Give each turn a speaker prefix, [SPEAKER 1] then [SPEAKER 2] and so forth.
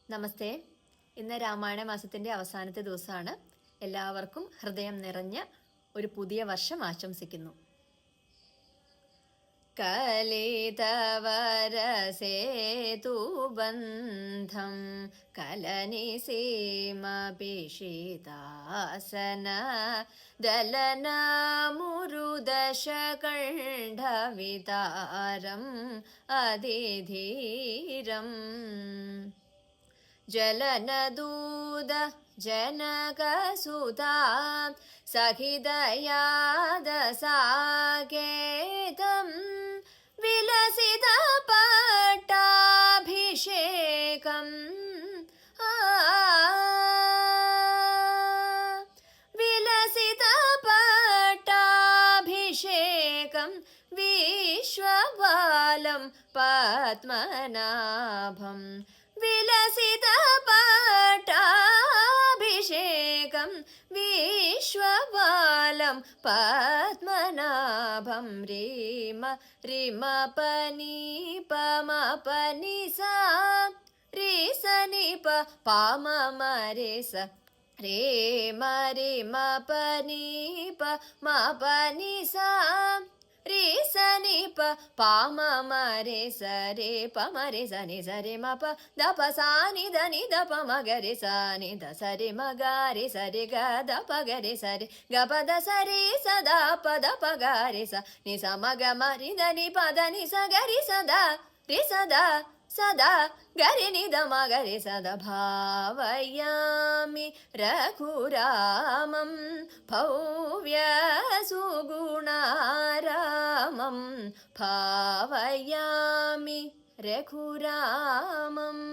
[SPEAKER 1] നമസ്തേ. ഇന്ന് രാമായണ മാസത്തിൻ്റെ അവസാനത്തെ ദിവസമാണ്. എല്ലാവർക്കും ഹൃദയം നിറഞ്ഞ ഒരു പുതിയ വർഷം ആശംസിക്കുന്നു. കലിതവരസേതുബന്ധം കലനിസീമപിഷിതാസന ദലനമുരുദശകണ്ഠവിതാരം അതിധീരം ജലനദൂത जनकसुता सहितयादसाकेतं विलसितपट्टाभिषेकं विलसितपट्टाभिषेकं विश्वपालं पद्मनाभं विलसितपट्टाभिषेकं विश्वपालं पद्मनाभं रीम रिमपनिपमपनिसा रिसनिप पाममरेस रेम रिमपनिप मपनिसा रिसनिप पाममरे सरे पमरे सनि सरे मप दप सानि धनि दप मगरे सानि द सरे मगारे सरे ग दप गरे सरे ग पद सरे सदा पद पगारे स नि स मग मरि धनि पद नि स गरि सदा रि सदा सदा गरि नि द मगरे सदा भावयामि रघुरामं भव्य सुगुणारामं भावयामि रघुरामम्.